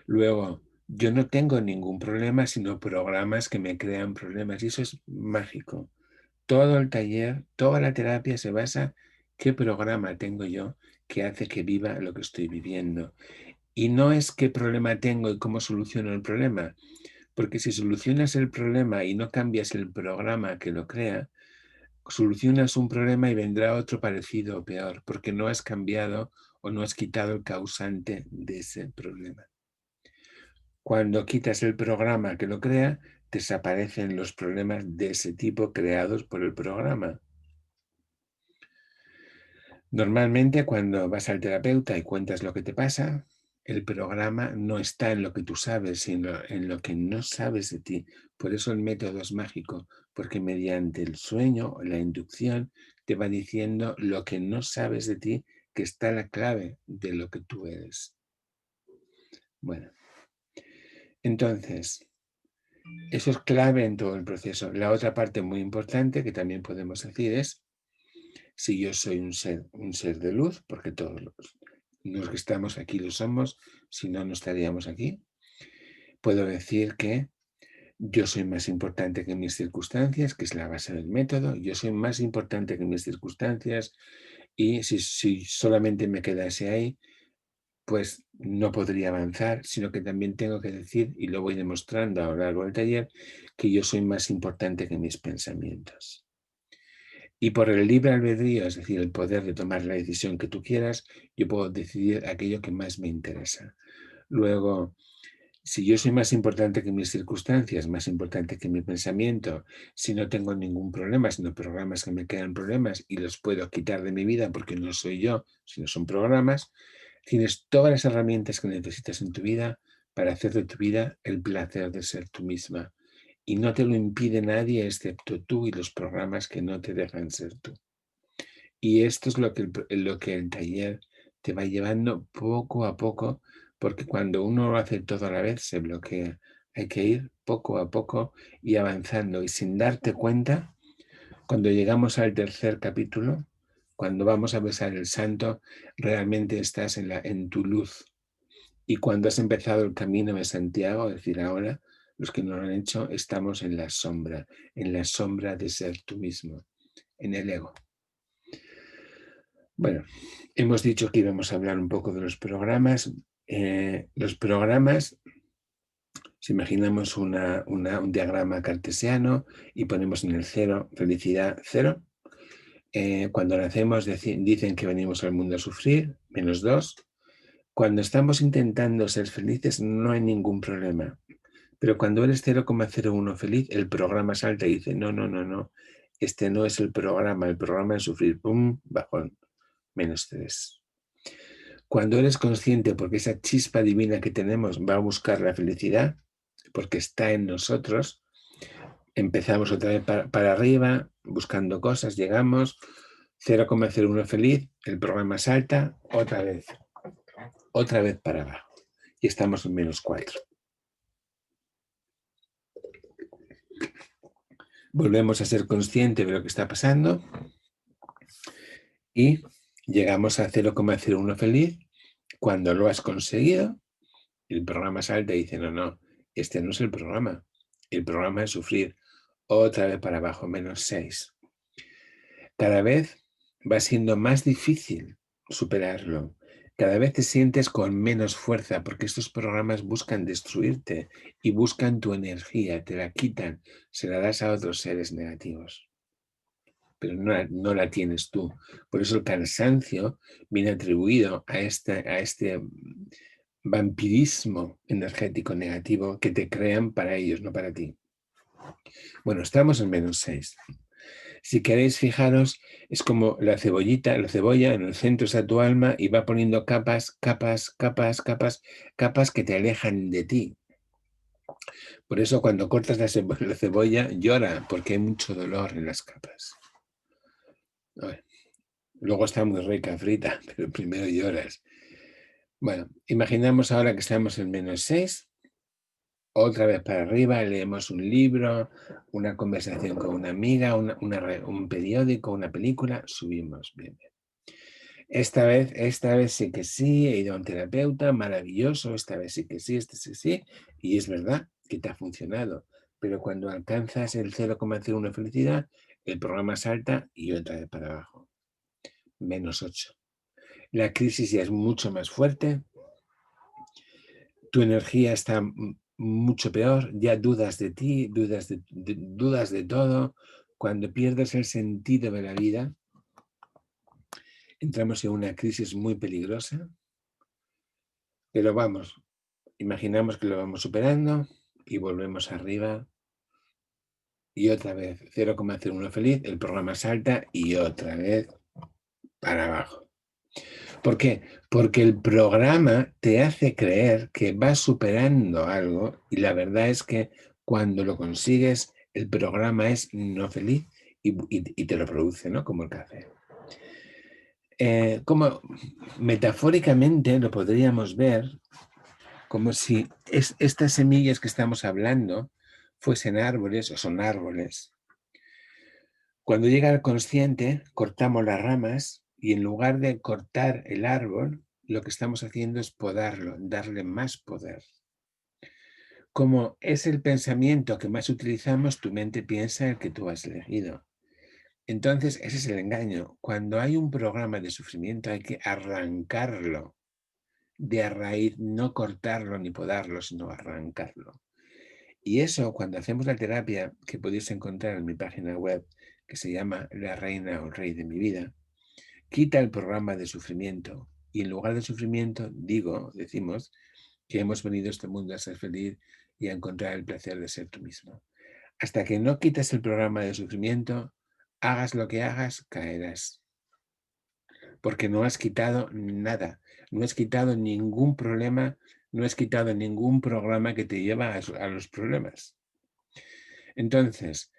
Luego, yo no tengo ningún problema, sino programas que me crean problemas. Y eso es mágico. Todo el taller, toda la terapia se basa en qué programa tengo yo que hace que viva lo que estoy viviendo. Y no es qué problema tengo y cómo soluciono el problema. Porque si solucionas el problema y no cambias el programa que lo crea, solucionas un problema y vendrá otro parecido o peor, porque no has cambiado o no has quitado el causante de ese problema. Cuando quitas el programa que lo crea, desaparecen los problemas de ese tipo creados por el programa. Normalmente cuando vas al terapeuta y cuentas lo que te pasa, el programa no está en lo que tú sabes, sino en lo que no sabes de ti. Por eso el método es mágico, porque mediante el sueño o la inducción te va diciendo lo que no sabes de ti, que está la clave de lo que tú eres. Bueno, entonces, eso es clave en todo el proceso. La otra parte muy importante que también podemos decir es, si yo soy un ser de luz, porque todos los que estamos aquí lo somos, si no, no estaríamos aquí, puedo decir que yo soy más importante que mis circunstancias, que es la base del método. Yo soy más importante que mis circunstancias y si solamente me quedase ahí, pues no podría avanzar, sino que también tengo que decir, y lo voy demostrando a lo largo del taller, que yo soy más importante que mis pensamientos. Y por el libre albedrío, es decir, el poder de tomar la decisión que tú quieras, yo puedo decidir aquello que más me interesa. Luego, si yo soy más importante que mis circunstancias, más importante que mi pensamiento, si no tengo ningún problema, sino programas que me crean problemas y los puedo quitar de mi vida porque no soy yo, sino son programas, tienes todas las herramientas que necesitas en tu vida para hacer de tu vida el placer de ser tú misma. Y no te lo impide nadie excepto tú y los programas que no te dejan ser tú. Y esto es lo que el taller te va llevando poco a poco, porque cuando uno lo hace todo a la vez se bloquea. Hay que ir poco a poco y avanzando. Y sin darte cuenta, cuando llegamos al tercer capítulo, cuando vamos a besar el santo, realmente estás en tu luz. Y cuando has empezado el camino de Santiago, es decir, ahora, los que no lo han hecho, estamos en la sombra de ser tú mismo, en el ego. Bueno, hemos dicho que íbamos a hablar un poco de los programas. Los programas, si imaginamos un diagrama cartesiano y ponemos en el 0, felicidad 0. Cuando nacemos dicen que venimos al mundo a sufrir, -2. Cuando estamos intentando ser felices no hay ningún problema. Pero cuando eres 0,01 feliz, el programa salta y dice, no, este no es el programa es sufrir, ¡pum!, bajón, -3. Cuando eres consciente, porque esa chispa divina que tenemos va a buscar la felicidad, porque está en nosotros, empezamos otra vez para arriba, buscando cosas, llegamos, 0,01 feliz, el programa salta, otra vez para abajo, y estamos en -4. Volvemos a ser conscientes de lo que está pasando y llegamos a 0,01 feliz. Cuando lo has conseguido, el programa salta y dice, no, este no es el programa es sufrir, otra vez para abajo, -6. Cada vez va siendo más difícil superarlo. Cada vez te sientes con menos fuerza porque estos programas buscan destruirte y buscan tu energía, te la quitan, se la das a otros seres negativos. Pero no la tienes tú. Por eso el cansancio viene atribuido a este vampirismo energético negativo que te crean para ellos, no para ti. Bueno, estamos en -6. Si queréis fijaros, es como la cebolla, en el centro está tu alma y va poniendo capas que te alejan de ti. Por eso cuando cortas la cebolla llora, porque hay mucho dolor en las capas. Luego está muy rica frita, pero primero lloras. Bueno, imaginamos ahora que estamos en -6. Otra vez para arriba, leemos un libro, una conversación con una amiga, un periódico, una película, subimos. Bien. Esta vez sí que sí, he ido a un terapeuta, maravilloso, esta vez sí que sí, sí, y es verdad que te ha funcionado. Pero cuando alcanzas el 0,01 felicidad, el programa salta y otra vez para abajo. -8. La crisis ya es mucho más fuerte, tu energía está mucho peor, ya dudas de ti, dudas de todo, cuando pierdes el sentido de la vida, entramos en una crisis muy peligrosa, pero vamos, imaginamos que lo vamos superando y volvemos arriba y otra vez 0,01 feliz, el programa salta y otra vez para abajo. ¿Por qué? Porque el programa te hace creer que vas superando algo y la verdad es que cuando lo consigues, el programa es no feliz y te lo produce, ¿no? Como el café. Como metafóricamente lo podríamos ver como si estas semillas que estamos hablando fuesen árboles o son árboles. Cuando llega el consciente, cortamos las ramas y en lugar de cortar el árbol, lo que estamos haciendo es podarlo, darle más poder. Como es el pensamiento que más utilizamos, tu mente piensa el que tú has elegido. Entonces, ese es el engaño. Cuando hay un programa de sufrimiento hay que arrancarlo de raíz, no cortarlo ni podarlo, sino arrancarlo. Y eso, cuando hacemos la terapia que podéis encontrar en mi página web, que se llama La Reina o el Rey de mi Vida, quita el programa de sufrimiento. Y en lugar de sufrimiento, decimos que hemos venido a este mundo a ser feliz y a encontrar el placer de ser tú mismo. Hasta que no quites el programa de sufrimiento, hagas lo que hagas, caerás. Porque no has quitado nada, no has quitado ningún problema, no has quitado ningún programa que te lleva a los problemas. Entonces,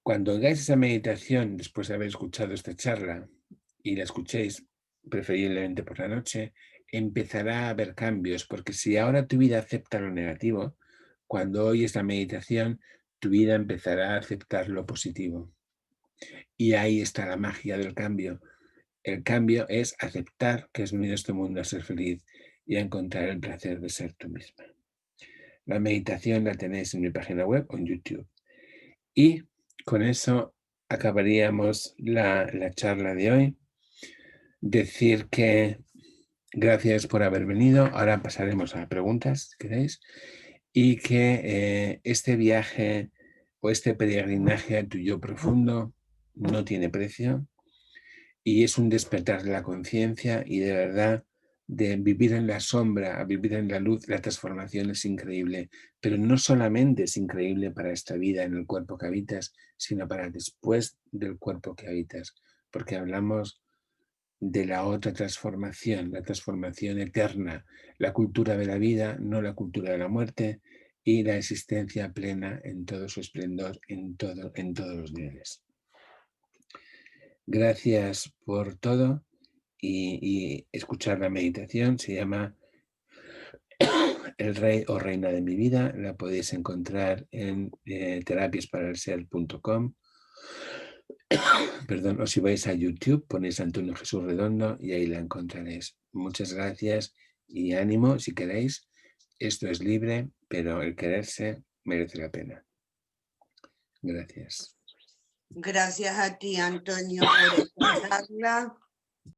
cuando hagáis esa meditación, después de haber escuchado esta charla, y la escuchéis preferiblemente por la noche, empezará a haber cambios, porque si ahora tu vida acepta lo negativo, cuando oyes la meditación, tu vida empezará a aceptar lo positivo. Y ahí está la magia del cambio. El cambio es aceptar que has venido a este mundo a ser feliz y a encontrar el placer de ser tú misma. La meditación la tenéis en mi página web o en YouTube. Y con eso acabaríamos la charla de hoy. Decir que gracias por haber venido. Ahora pasaremos a preguntas, si queréis. Y que este viaje o este peregrinaje a tu yo profundo no tiene precio. Y es un despertar de la conciencia y de verdad de vivir en la sombra a vivir en la luz. La transformación es increíble, pero no solamente es increíble para esta vida en el cuerpo que habitas, sino para después del cuerpo que habitas, porque hablamos de la otra transformación, la transformación eterna, la cultura de la vida, no la cultura de la muerte, y la existencia plena en todo su esplendor, en todos los niveles. Gracias por todo y escuchar la meditación. Se llama El Rey o Reina de mi Vida. La podéis encontrar en terapiasparalser.com. Perdón, o si vais a YouTube, ponéis Antonio Jesús Redondo y ahí la encontraréis. Muchas gracias y ánimo si queréis. Esto es libre, pero el quererse merece la pena. Gracias. Gracias a ti, Antonio, por esta charla.